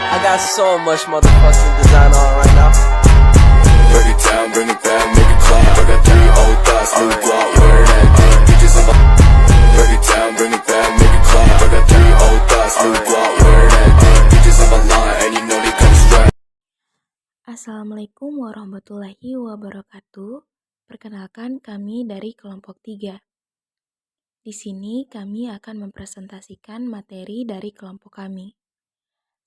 I got so much motherfucking design on right now. Break it down, bring it back, make it clap. I got three old thoughts, new block, wearing that thing. Bitches on my. Break it down, bring it back, make it clap. I got three old thoughts, new block, wearing that thing. Bitches on my line, and you know they come strapped. Assalamualaikum warahmatullahi wabarakatuh. Perkenalkan, kami dari kelompok 3. Di sini kami akan mempresentasikan materi dari kelompok kami.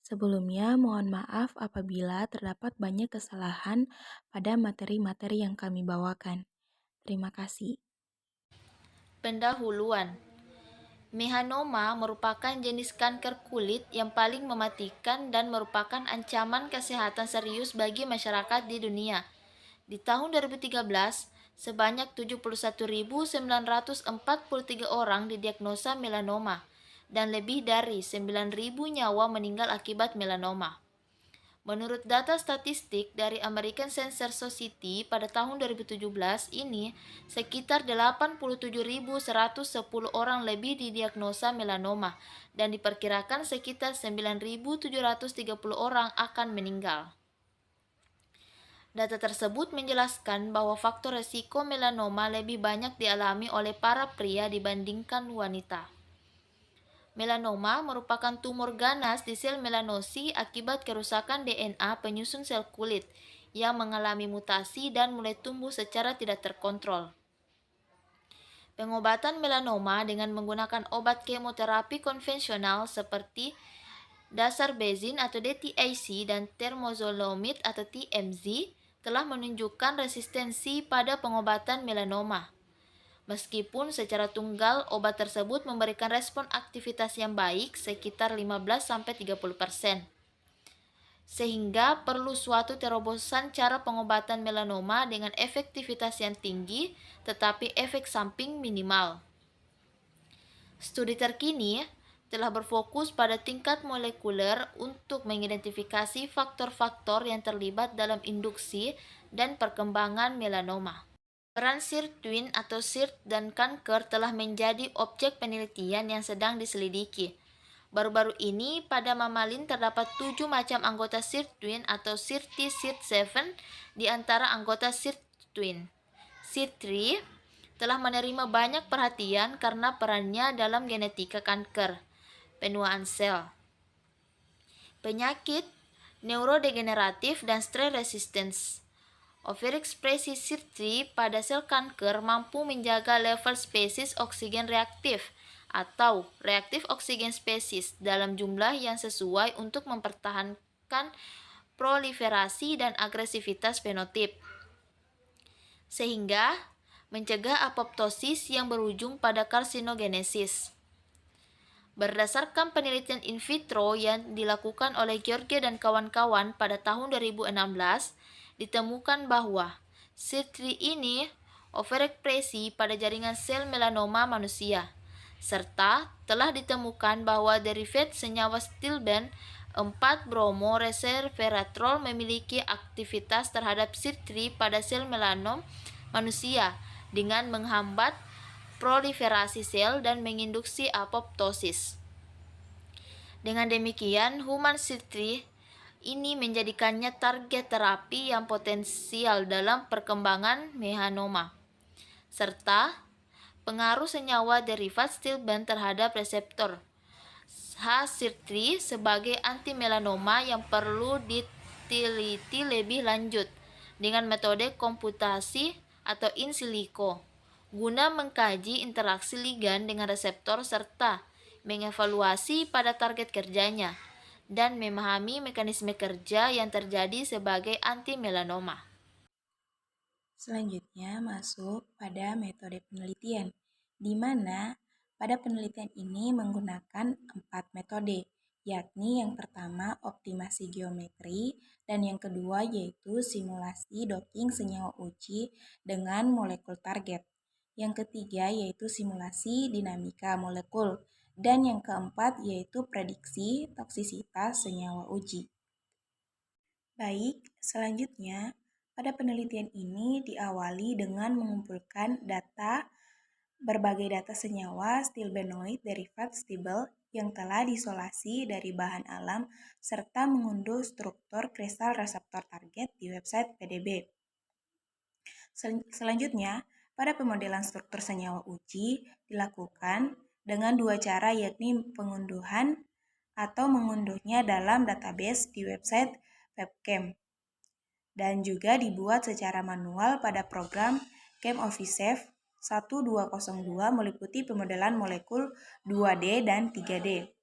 Sebelumnya, mohon maaf apabila terdapat banyak kesalahan pada materi-materi yang kami bawakan. Terima kasih. Pendahuluan. Melanoma merupakan jenis kanker kulit yang paling mematikan dan merupakan ancaman kesehatan serius bagi masyarakat di dunia. Di tahun 2013, sebanyak 71.943 orang didiagnosa melanoma dan lebih dari 9.000 nyawa meninggal akibat melanoma. Menurut data statistik dari American Cancer Society pada tahun 2017 ini, sekitar 87.110 orang lebih didiagnosa melanoma dan diperkirakan sekitar 9.730 orang akan meninggal. Data tersebut menjelaskan bahwa faktor resiko melanoma lebih banyak dialami oleh para pria dibandingkan wanita. Melanoma merupakan tumor ganas di sel melanosi akibat kerusakan DNA penyusun sel kulit yang mengalami mutasi dan mulai tumbuh secara tidak terkontrol. Pengobatan melanoma dengan menggunakan obat kemoterapi konvensional seperti dasarbazine atau DTAC dan temozolomid atau TMZ telah menunjukkan resistensi pada pengobatan melanoma. Meskipun secara tunggal obat tersebut memberikan respon aktivitas yang baik sekitar 15-30%. Sehingga perlu suatu terobosan cara pengobatan melanoma dengan efektivitas yang tinggi tetapi efek samping minimal. Studi terkini telah berfokus pada tingkat molekuler untuk mengidentifikasi faktor-faktor yang terlibat dalam induksi dan perkembangan melanoma. Peran sirtuin atau SIRT dan kanker telah menjadi objek penelitian yang sedang diselidiki. Baru-baru ini pada mamalin terdapat 7 macam anggota sirtuin atau SIRT7 di antara anggota sirtuin. SIRT3 telah menerima banyak perhatian karena perannya dalam genetika kanker, penuaan sel, penyakit neurodegeneratif dan stres resistance. Overekspresi SIRT3 pada sel kanker mampu menjaga level spesies oksigen reaktif atau reaktif oksigen spesies dalam jumlah yang sesuai untuk mempertahankan proliferasi dan agresivitas fenotip, sehingga mencegah apoptosis yang berujung pada karsinogenesis. Berdasarkan penelitian in vitro yang dilakukan oleh George dan kawan-kawan pada tahun 2016, ditemukan bahwa SIRT3 ini overekspresi pada jaringan sel melanoma manusia, serta telah ditemukan bahwa derivat senyawa stilben 4-bromo resveratrol memiliki aktivitas terhadap SIRT3 pada sel melanom manusia dengan menghambat proliferasi sel dan menginduksi apoptosis. Dengan demikian, human SIRT3 ini menjadikannya target terapi yang potensial dalam perkembangan melanoma, serta pengaruh senyawa derivat stilben terhadap reseptor HSIRT3 sebagai anti-melanoma yang perlu diteliti lebih lanjut dengan metode komputasi atau in silico guna mengkaji interaksi ligan dengan reseptor serta mengevaluasi pada target kerjanya dan memahami mekanisme kerja yang terjadi sebagai anti-melanoma. Selanjutnya masuk pada metode penelitian, di mana pada penelitian ini menggunakan 4 metode, yakni yang pertama optimasi geometri, dan yang kedua yaitu simulasi docking senyawa uji dengan molekul target. Yang ketiga yaitu simulasi dinamika molekul, dan yang keempat yaitu prediksi toksisitas senyawa uji. Baik, selanjutnya pada penelitian ini diawali dengan mengumpulkan berbagai data senyawa stilbenoid derivat stibel yang telah diisolasi dari bahan alam serta mengunduh struktur kristal reseptor target di website PDB. Selanjutnya, pada pemodelan struktur senyawa uji dilakukan dengan dua cara, yakni pengunduhan atau mengunduhnya dalam database di website PubChem dan juga dibuat secara manual pada program ChemOfficeSafe 1202 meliputi pemodelan molekul 2D dan 3D.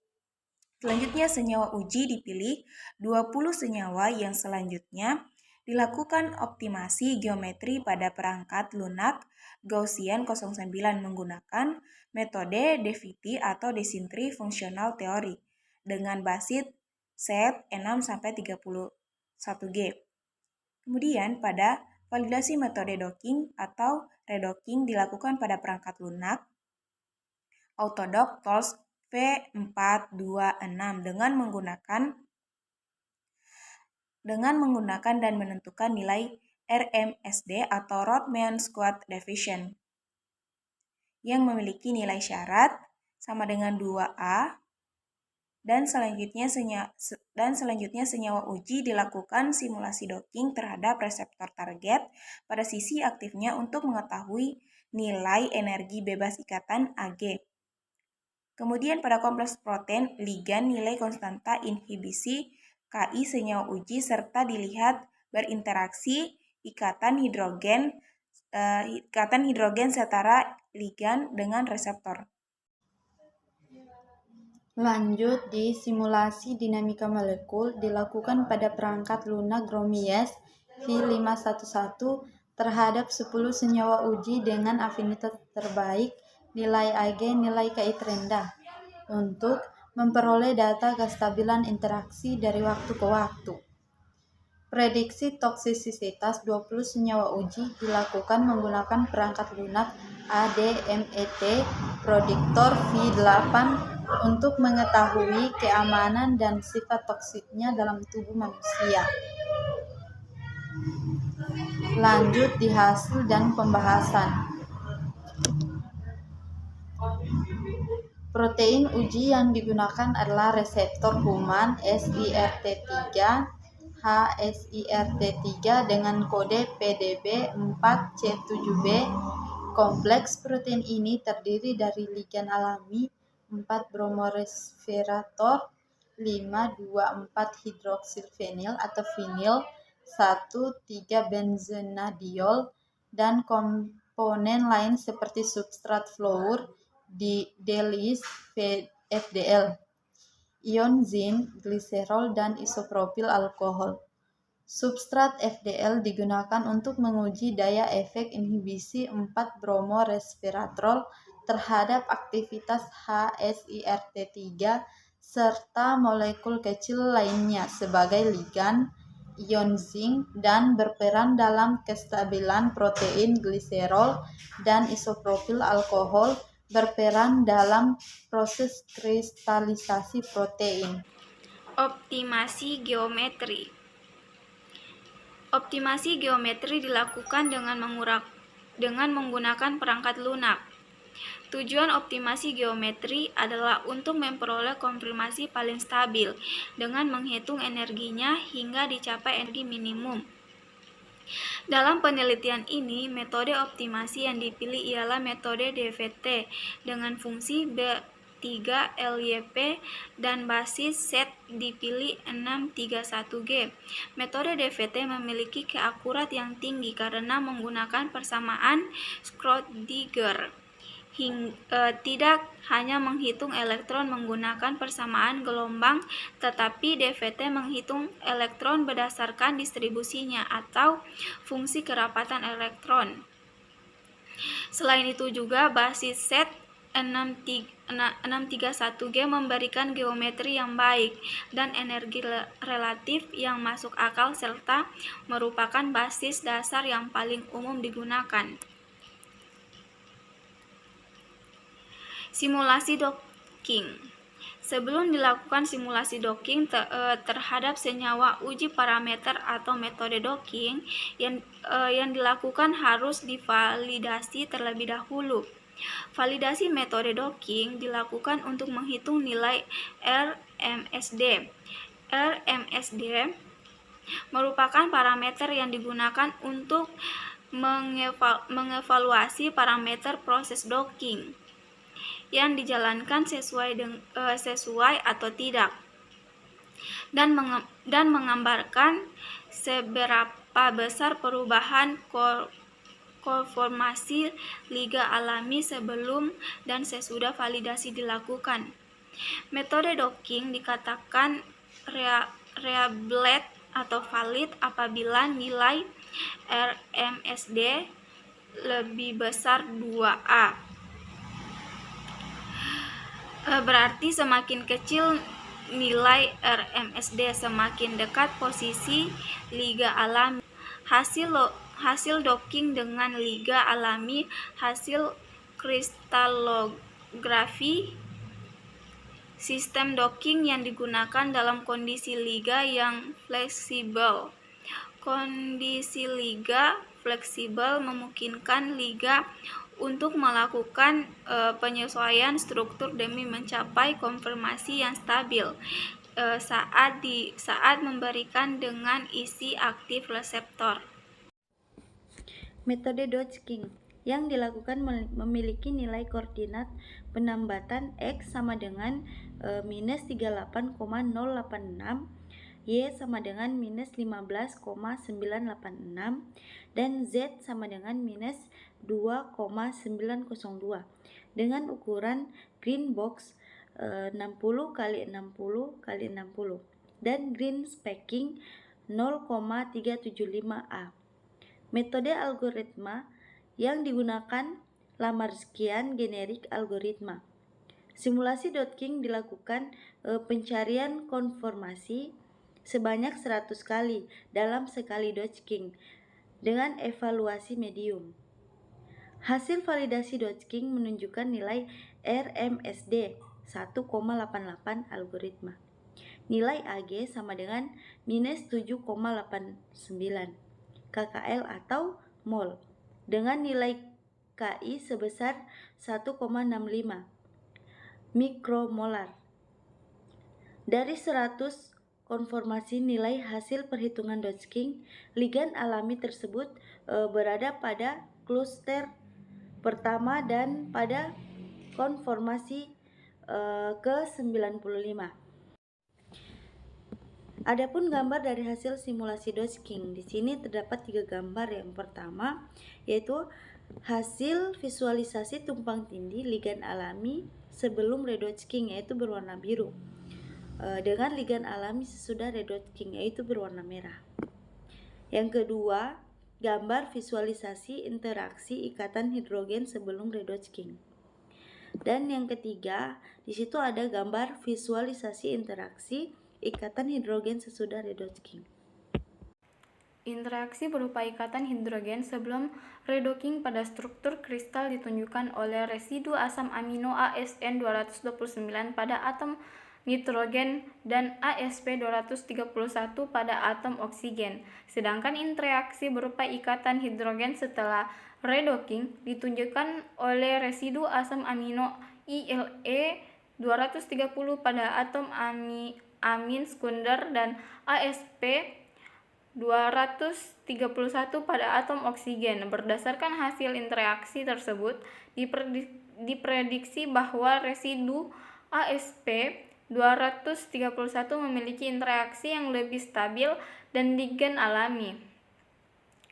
Selanjutnya senyawa uji dipilih 20 senyawa yang selanjutnya dilakukan optimasi geometri pada perangkat lunak Gaussian 09 menggunakan metode DFT atau Desincry Functional Theory dengan basis set 6-31G. Kemudian pada validasi metode docking atau redocking dilakukan pada perangkat lunak Autodock Tools V426 dengan menggunakan dan menentukan nilai RMSD atau Root Mean Square Deviation yang memiliki nilai syarat sama dengan 2A, dan selanjutnya senyawa uji dilakukan simulasi docking terhadap reseptor target pada sisi aktifnya untuk mengetahui nilai energi bebas ikatan Ag. Kemudian pada kompleks protein ligan nilai konstanta inhibisi Ki senyawa uji serta dilihat berinteraksi ikatan hidrogen setara ligan dengan reseptor. Lanjut, di simulasi dinamika molekul dilakukan pada perangkat lunak Gromies V511 terhadap 10 senyawa uji dengan afinitas terbaik, nilai Ag, nilai Ki terendah, untuk memperoleh data kestabilan interaksi dari waktu ke waktu. Prediksi toksisitas 20 senyawa uji dilakukan menggunakan perangkat lunak ADMET Predictor V8 untuk mengetahui keamanan dan sifat toksiknya dalam tubuh manusia. Lanjut di hasil dan pembahasan. Protein uji yang digunakan adalah reseptor human SIRT3, HSIRT3 dengan kode PDB4C7b. Kompleks protein ini terdiri dari ligan alami 4-bromoresveratrol, 5,2,4-hidroksilfenil atau vinil, 1,3-benzenadiol, dan komponen lain seperti substrat fluor, DLIS, FDL, ion zinc, gliserol, dan isopropil alkohol. Substrat FDL digunakan untuk menguji daya efek inhibisi 4-bromoresveratrol terhadap aktivitas HSIRT3 serta molekul kecil lainnya sebagai ligan, ion zinc, dan berperan dalam kestabilan protein gliserol dan isopropil alkohol berperan dalam proses kristalisasi protein. Optimasi geometri. Optimasi geometri dilakukan dengan menggunakan perangkat lunak. Tujuan optimasi geometri adalah untuk memperoleh konfirmasi paling stabil dengan menghitung energinya hingga dicapai energi minimum. Dalam penelitian ini, metode optimasi yang dipilih ialah metode DFT dengan fungsi B3LYP dan basis set dipilih 631G. Metode DFT memiliki keakurat yang tinggi karena menggunakan persamaan Schrödinger. Tidak hanya menghitung elektron menggunakan persamaan gelombang, tetapi DFT menghitung elektron berdasarkan distribusinya atau fungsi kerapatan elektron. Selain itu juga basis set 631G memberikan geometri yang baik dan energi relatif yang masuk akal serta merupakan basis dasar yang paling umum digunakan. Simulasi docking. Sebelum dilakukan simulasi docking terhadap senyawa, uji parameter atau metode docking yang dilakukan harus divalidasi terlebih dahulu. Validasi metode docking dilakukan untuk menghitung nilai RMSD. RMSD merupakan parameter yang digunakan untuk mengevaluasi parameter proses docking yang dijalankan sesuai atau tidak, dan menggambarkan seberapa besar perubahan konformasi liga alami sebelum dan sesudah validasi dilakukan. Metode docking dikatakan reliable atau valid apabila nilai RMSD lebih besar 2A. Berarti semakin kecil nilai RMSD, semakin dekat posisi liga alami. Hasil docking dengan liga alami, hasil kristalografi. Sistem docking yang digunakan dalam kondisi liga yang fleksibel. Kondisi liga fleksibel memungkinkan liga untuk melakukan penyesuaian struktur demi mencapai konformasi yang stabil saat memberikan dengan isi aktif reseptor. Metode docking yang dilakukan memiliki nilai koordinat penambatan X sama dengan minus 38,086, Y sama dengan minus 15,986, dan Z sama dengan minus 2,902 dengan ukuran green box 60x60x60 dan green spacing 0,375A. Metode algoritma yang digunakan Lamarckian generik algoritma. Simulasi docking dilakukan pencarian konformasi sebanyak 100 kali dalam sekali docking dengan evaluasi medium. Hasil validasi docking menunjukkan nilai RMSD 1,88 algoritma. Nilai AG sama dengan minus 7,89 KKL atau mol dengan nilai KI sebesar 1,65 mikromolar. Dari 100 konformasi nilai hasil perhitungan docking, ligan alami tersebut berada pada kluster pertama dan pada konformasi ke-95. Adapun gambar dari hasil simulasi docking, di sini terdapat 3 gambar. Yang pertama yaitu hasil visualisasi tumpang tindih ligan alami sebelum redocking, yaitu berwarna biru, dengan ligan alami sesudah redocking, yaitu berwarna merah. Yang kedua, gambar visualisasi interaksi ikatan hidrogen sebelum redocking. Dan yang ketiga, di situ ada gambar visualisasi interaksi ikatan hidrogen sesudah redocking. Interaksi berupa ikatan hidrogen sebelum redocking pada struktur kristal ditunjukkan oleh residu asam amino ASN 229 pada atom nitrogen dan ASP 231 pada atom oksigen. Sedangkan interaksi berupa ikatan hidrogen setelah redocking ditunjukkan oleh residu asam amino ILE 230 pada atom amin sekunder dan ASP 231 pada atom oksigen. Berdasarkan hasil interaksi tersebut, diprediksi bahwa residu ASP 231 memiliki interaksi yang lebih stabil dan ligan alami.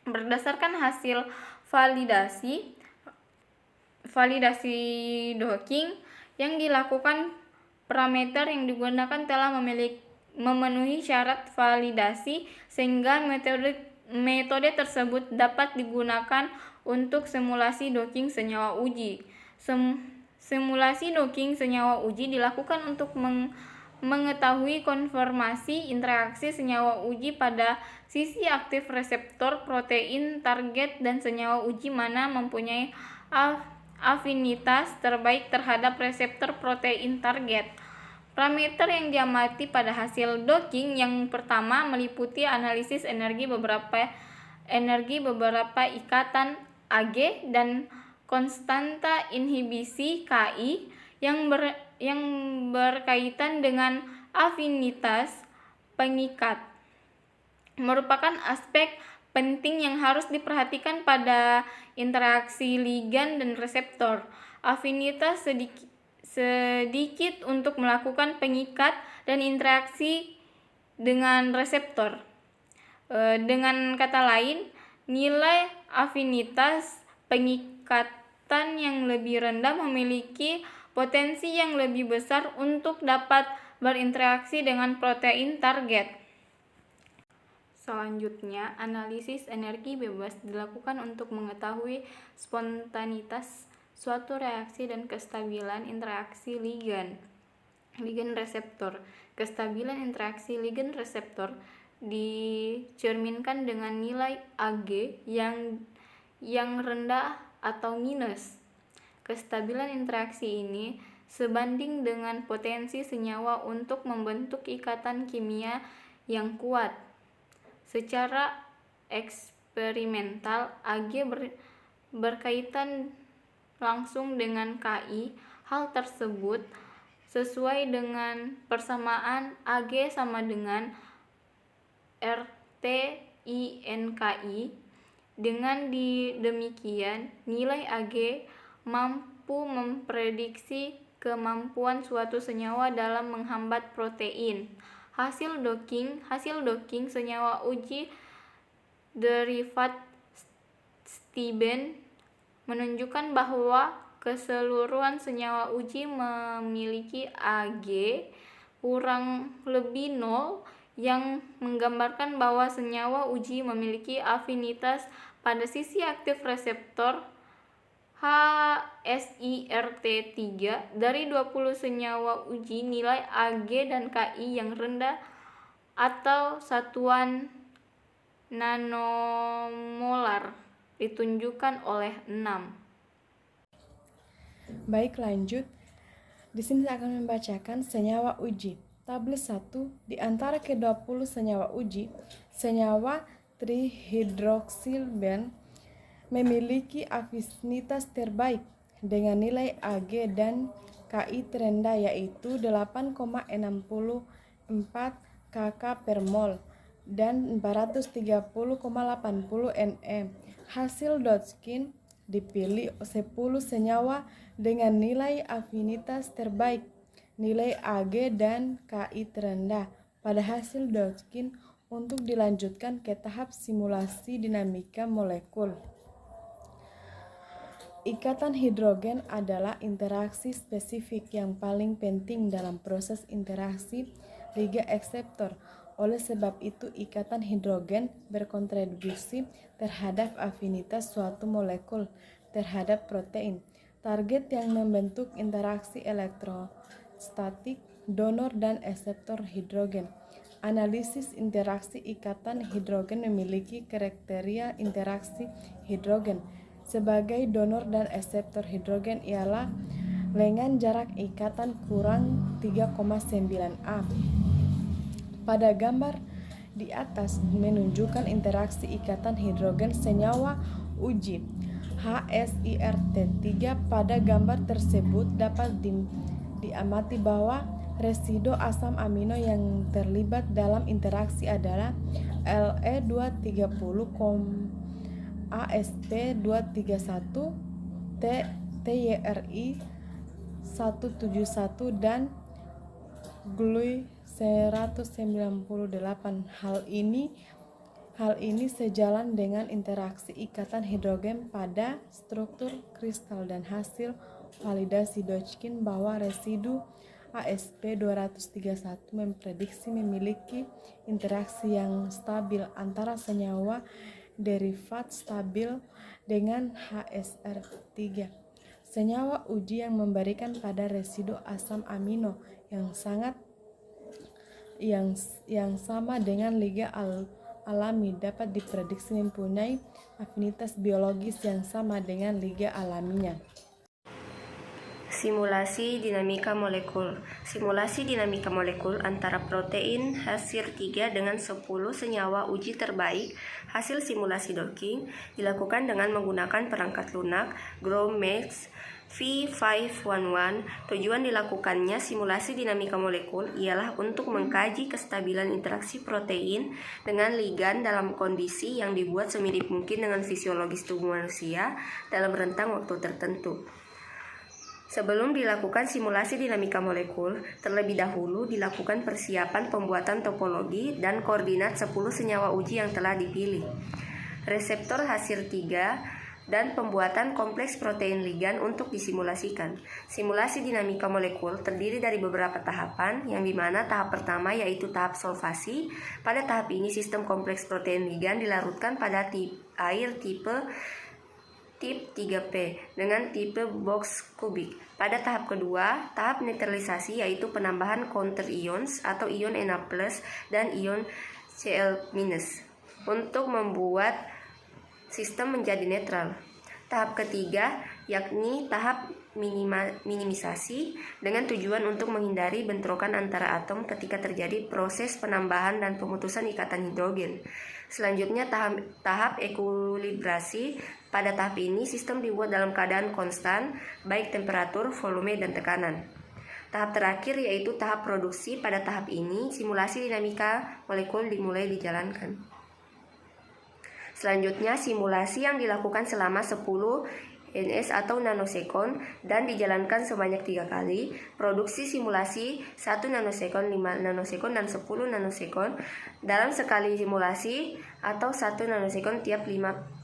Berdasarkan hasil validasi docking yang dilakukan, parameter yang digunakan telah memenuhi syarat validasi sehingga metode tersebut dapat digunakan untuk simulasi docking senyawa uji. Simulasi docking senyawa uji dilakukan untuk mengetahui konformasi interaksi senyawa uji pada sisi aktif reseptor protein target dan senyawa uji mana mempunyai afinitas terbaik terhadap reseptor protein target. Parameter yang diamati pada hasil docking yang pertama meliputi analisis energi beberapa ikatan AG dan konstanta inhibisi Ki yang berkaitan dengan afinitas pengikat merupakan aspek penting yang harus diperhatikan pada interaksi ligan dan reseptor. Afinitas sedikit untuk melakukan pengikat dan interaksi dengan reseptor. Dengan kata lain, nilai afinitas pengikatan yang lebih rendah memiliki potensi yang lebih besar untuk dapat berinteraksi dengan protein target. Selanjutnya, analisis energi bebas dilakukan untuk mengetahui spontanitas suatu reaksi dan kestabilan interaksi ligan reseptor. Kestabilan interaksi ligan reseptor dicerminkan dengan nilai Ag yang rendah atau minus. Kestabilan interaksi ini sebanding dengan potensi senyawa untuk membentuk ikatan kimia yang kuat. Secara eksperimental, Ag berkaitan langsung dengan Ki. Hal tersebut sesuai dengan persamaan Ag sama dengan RT/INKI. Dengan demikian, nilai Ag mampu memprediksi kemampuan suatu senyawa dalam menghambat protein. Hasil docking senyawa uji derivat Stibben menunjukkan bahwa keseluruhan senyawa uji memiliki Ag kurang lebih 0, yang menggambarkan bahwa senyawa uji memiliki afinitas pada sisi aktif reseptor HSIRT3. Dari 20 senyawa uji, nilai Ag dan Ki yang rendah atau satuan nanomolar ditunjukkan oleh 6. Baik, lanjut. Di sini saya akan membacakan senyawa uji. Tabel 1, di antara ke-20 senyawa uji, senyawa trihidroksilben memiliki afinitas terbaik dengan nilai Ag dan Ki terendah yaitu 8,64 kk per mol dan 430,80 nm. Hasil Dodgkin dipilih 10 senyawa dengan nilai afinitas terbaik, nilai Ag dan Ki terendah pada hasil Dodgkin untuk dilanjutkan ke tahap simulasi dinamika molekul. Ikatan hidrogen adalah interaksi spesifik yang paling penting dalam proses interaksi liga akseptor. Oleh sebab itu, ikatan hidrogen berkontribusi terhadap afinitas suatu molekul terhadap protein. Target yang membentuk interaksi elektrostatik, donor dan akseptor hidrogen. Analisis interaksi ikatan hidrogen memiliki kriteria interaksi hidrogen. Sebagai donor dan akseptor hidrogen ialah lengan jarak ikatan kurang 3,9 A. Pada gambar di atas menunjukkan interaksi ikatan hidrogen senyawa uji HSIRT3. Pada gambar tersebut dapat diamati bahwa residu asam amino yang terlibat dalam interaksi adalah Le230, ASP231, TYRI 171 dan GLUI 198. Hal ini sejalan dengan interaksi ikatan hidrogen pada struktur kristal dan hasil validasi Dodgkin bahwa residu ASP231 memprediksi memiliki interaksi yang stabil antara senyawa derivat stabil dengan HSR3. Senyawa uji yang memberikan pada residu asam amino yang sama dengan liga alami dapat diprediksi mempunyai afinitas biologis yang sama dengan liga alaminya. Simulasi dinamika molekul. Simulasi dinamika molekul antara protein HACCR3 dengan 10 senyawa uji terbaik hasil simulasi docking dilakukan dengan menggunakan perangkat lunak GROMACS V511. Tujuan dilakukannya simulasi dinamika molekul ialah untuk mengkaji kestabilan interaksi protein dengan ligan dalam kondisi yang dibuat semirip mungkin dengan fisiologis tubuh manusia dalam rentang waktu tertentu. Sebelum dilakukan simulasi dinamika molekul, terlebih dahulu dilakukan persiapan pembuatan topologi dan koordinat 10 senyawa uji yang telah dipilih, reseptor HACCR3, dan pembuatan kompleks protein ligan untuk disimulasikan. Simulasi dinamika molekul terdiri dari beberapa tahapan, yang dimana tahap pertama yaitu tahap solvasi. Pada tahap ini sistem kompleks protein ligan dilarutkan pada air tipe 3P dengan tipe box kubik. Pada tahap kedua, tahap netralisasi yaitu penambahan counter ions atau ion Na+ dan ion Cl- untuk membuat sistem menjadi netral. Tahap ketiga yakni tahap minimisasi dengan tujuan untuk menghindari bentrokan antara atom ketika terjadi proses penambahan dan pemutusan ikatan hidrogen. Selanjutnya tahap ekuilibrasi. Pada tahap ini sistem dibuat dalam keadaan konstan baik temperatur, volume, dan tekanan. Tahap terakhir yaitu tahap produksi. Pada tahap ini simulasi dinamika molekul dimulai dijalankan. Selanjutnya simulasi yang dilakukan selama 10 ns atau nanosekon dan dijalankan sebanyak 3 kali. Produksi simulasi 1 nanosekon, 5 nanosekon, dan 10 nanosekon dalam sekali simulasi atau 1 nanosekon tiap 5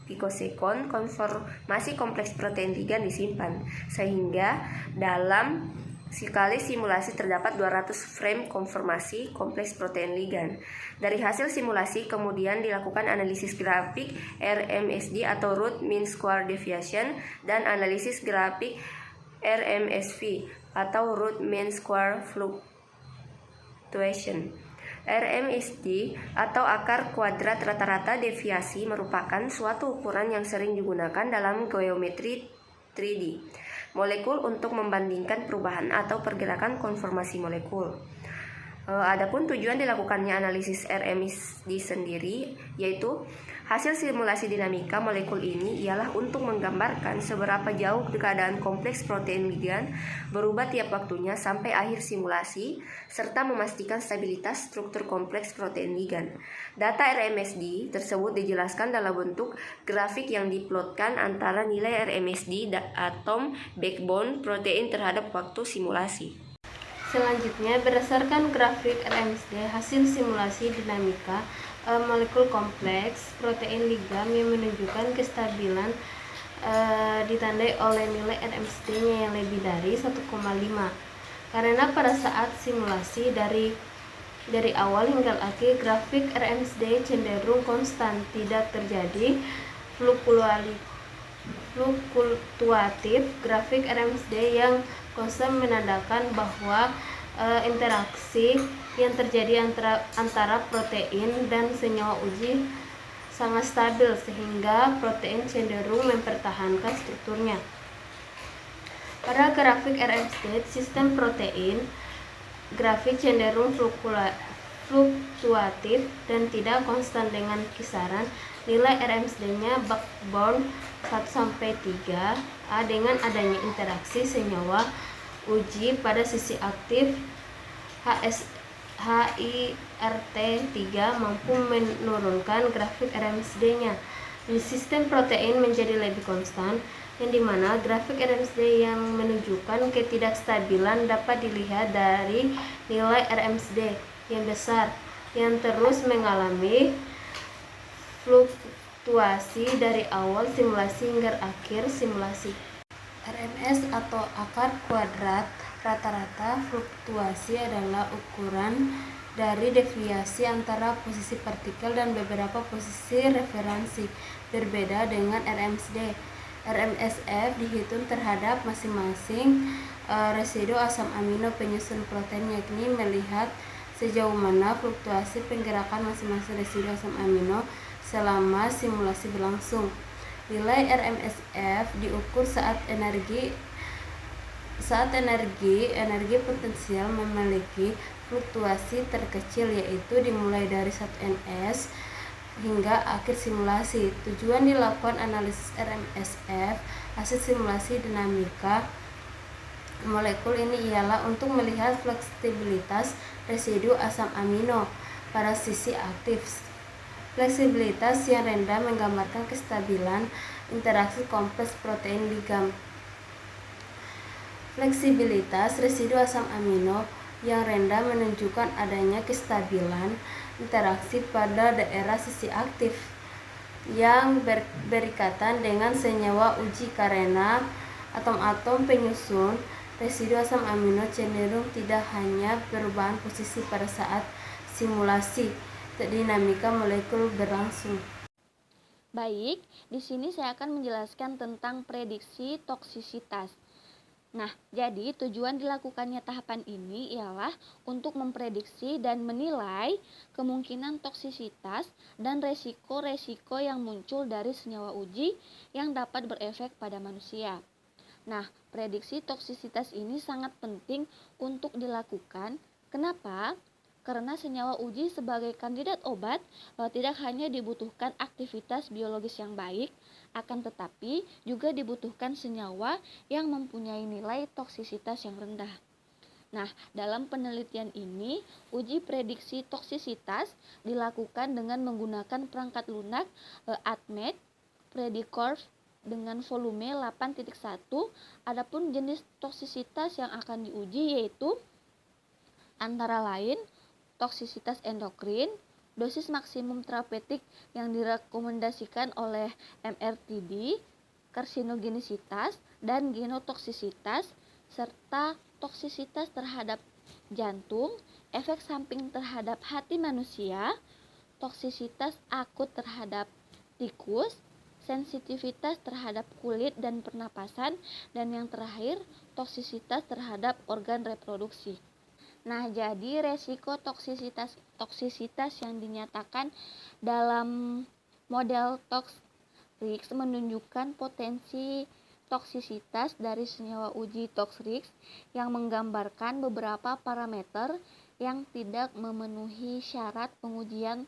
pikosekon. Konformasi kompleks protein ligan disimpan, sehingga dalam sekali simulasi terdapat 200 frame konformasi kompleks protein ligan. Dari hasil simulasi kemudian dilakukan analisis grafik RMSD atau root mean square deviation dan analisis grafik RMSV atau root mean square fluctuation. RMSD atau akar kuadrat rata-rata deviasi merupakan suatu ukuran yang sering digunakan dalam geometri 3D molekul untuk membandingkan perubahan atau pergerakan konformasi molekul. Adapun tujuan dilakukannya analisis RMSD sendiri, yaitu hasil simulasi dinamika molekul ini ialah untuk menggambarkan seberapa jauh keadaan kompleks protein ligan berubah tiap waktunya sampai akhir simulasi, serta memastikan stabilitas struktur kompleks protein ligan. Data RMSD tersebut dijelaskan dalam bentuk grafik yang diplotkan antara nilai RMSD atom backbone protein terhadap waktu simulasi. Selanjutnya, berdasarkan grafik RMSD hasil simulasi dinamika molekul kompleks protein ligan yang menunjukkan kestabilan ditandai oleh nilai RMSD-nya yang lebih dari 1,5. Karena pada saat simulasi dari awal hingga akhir grafik RMSD cenderung konstan, tidak terjadi fluktuatif. Grafik RMSD yang konstan menandakan bahwa interaksi yang terjadi antara protein dan senyawa uji sangat stabil, sehingga protein cenderung mempertahankan strukturnya. Pada grafik RMSD sistem protein, grafik cenderung fluktuatif dan tidak konstan dengan kisaran nilai RMSD-nya backbone 1-3 dengan adanya interaksi senyawa uji pada sisi aktif HIRT3 mampu menurunkan grafik RMSD-nya. Sistem protein menjadi lebih konstan, yang dimana grafik RMSD yang menunjukkan ketidakstabilan dapat dilihat dari nilai RMSD yang besar yang terus mengalami fluktuasi dari awal simulasi hingga akhir simulasi. RMS atau akar kuadrat rata-rata fluktuasi adalah ukuran dari deviasi antara posisi partikel dan beberapa posisi referensi. Berbeda dengan RMSD, RMSF dihitung terhadap masing-masing residu asam amino penyusun protein, yakni melihat sejauh mana fluktuasi penggerakan masing-masing residu asam amino selama simulasi berlangsung. Nilai RMSF diukur saat energi Saat energi potensial memiliki fluktuasi terkecil, yaitu dimulai dari 1 ns hingga akhir simulasi. Tujuan dilakukan analisis RMSF hasil simulasi dinamika molekul ini ialah untuk melihat fleksibilitas residu asam amino pada sisi aktif. Fleksibilitas yang rendah menggambarkan kestabilan interaksi kompleks protein ligam. Fleksibilitas residu asam amino yang rendah menunjukkan adanya kestabilan interaksi pada daerah sisi aktif yang berikatan dengan senyawa uji karena atom-atom penyusun residu asam amino cenderung tidak hanya perubahan posisi pada saat simulasi dinamika molekul berlangsung. Baik, di sini saya akan menjelaskan tentang prediksi toksisitas. Nah, jadi tujuan dilakukannya tahapan ini ialah untuk memprediksi dan menilai kemungkinan toksisitas dan resiko-resiko yang muncul dari senyawa uji yang dapat berefek pada manusia. Nah, prediksi toksisitas ini sangat penting untuk dilakukan. Kenapa? Karena senyawa uji sebagai kandidat obat tidak hanya dibutuhkan aktivitas biologis yang baik, akan tetapi juga dibutuhkan senyawa yang mempunyai nilai toksisitas yang rendah. Nah, dalam penelitian ini, uji prediksi toksisitas dilakukan dengan menggunakan perangkat lunak ADMET Predicurve dengan volume 8.1. Adapun jenis toksisitas yang akan diuji yaitu antara lain toksisitas endokrin, dosis maksimum terapeutik yang direkomendasikan oleh MRTD, karsinogenisitas dan genotoksisitas, serta toksisitas terhadap jantung, efek samping terhadap hati manusia, toksisitas akut terhadap tikus, sensitivitas terhadap kulit dan pernapasan, dan yang terakhir toksisitas terhadap organ reproduksi. Nah, jadi resiko toksisitas yang dinyatakan dalam model ToxRix menunjukkan potensi toksisitas dari senyawa uji ToxRix yang menggambarkan beberapa parameter yang tidak memenuhi syarat pengujian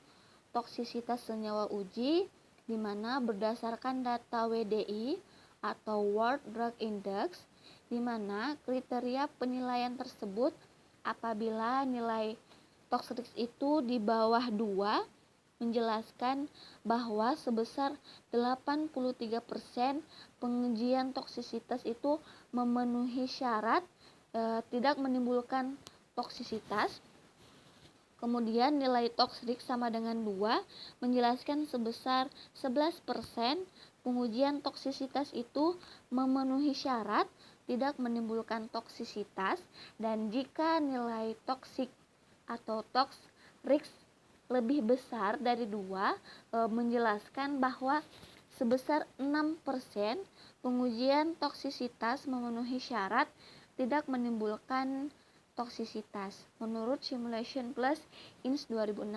toksisitas senyawa uji, di mana berdasarkan data WDI atau World Drug Index, di mana kriteria penilaian tersebut apabila nilai ToxRix itu di bawah 2 menjelaskan bahwa sebesar 83% pengujian toksisitas itu memenuhi syarat tidak menimbulkan toksisitas. Kemudian nilai ToxRix sama dengan 2 menjelaskan sebesar 11% pengujian toksisitas itu memenuhi syarat tidak menimbulkan toksisitas, dan jika nilai toksik atau ToxRix lebih besar dari 2 menjelaskan bahwa sebesar 6% pengujian toksisitas memenuhi syarat tidak menimbulkan toksisitas menurut Simulation Plus INS 2016.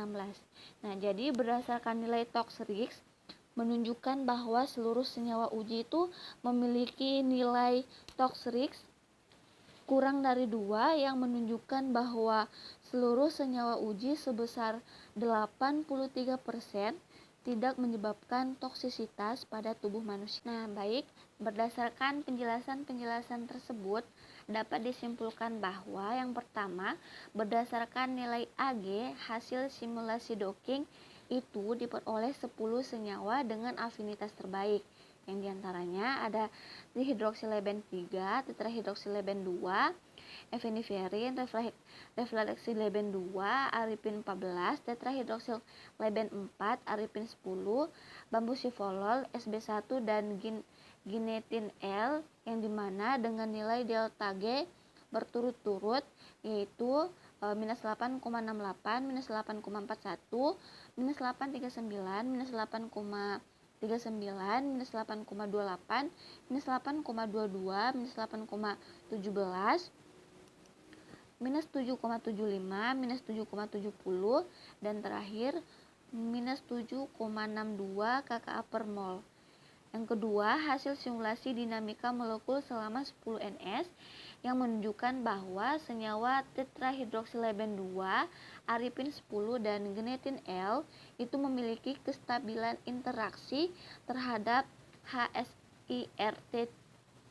Nah, jadi berdasarkan nilai ToxRix menunjukkan bahwa seluruh senyawa uji itu memiliki nilai ToxRix kurang dari 2 yang menunjukkan bahwa seluruh senyawa uji sebesar 83% tidak menyebabkan toksisitas pada tubuh manusia. Nah, baik, berdasarkan penjelasan-penjelasan tersebut dapat disimpulkan bahwa yang pertama, berdasarkan nilai AG hasil simulasi docking itu diperoleh 10 senyawa dengan afinitas terbaik, yang diantaranya ada dihidroksileban 3, tetrahidroksileban 2, efiniferin, refleksileben 2, aripin 14, tetrahidroksileban 4, aripin 10, bambusifolol, SB1 dan ginetin L, yang dimana dengan nilai delta G berturut-turut yaitu minus 8,68, minus 8,41, minus 8,39, minus 8,39, minus 8,28, minus 8,22, minus 8,17, minus 7,75, minus 7,70, dan terakhir minus 7,62 kKa per mol. Yang kedua, hasil simulasi dinamika molekul selama 10 ns yang menunjukkan bahwa senyawa tetrahidroksilaben 2, aripin 10 dan genetin L itu memiliki kestabilan interaksi terhadap HSIRT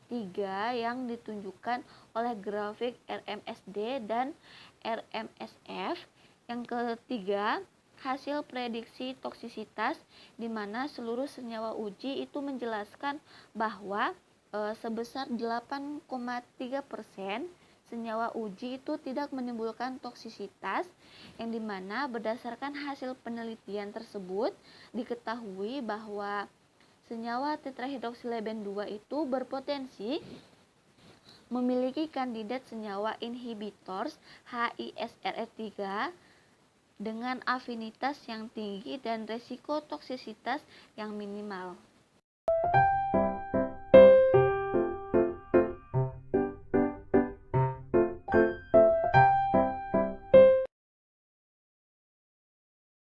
3 yang ditunjukkan oleh grafik RMSD dan RMSF. Yang ketiga, hasil prediksi toksisitas di mana seluruh senyawa uji itu menjelaskan bahwa sebesar 8,3% senyawa uji itu tidak menimbulkan toksisitas, yang dimana berdasarkan hasil penelitian tersebut diketahui bahwa senyawa tetrahidroksilaben 2 itu berpotensi memiliki kandidat senyawa inhibitors HISRE3 dengan afinitas yang tinggi dan resiko toksisitas yang minimal.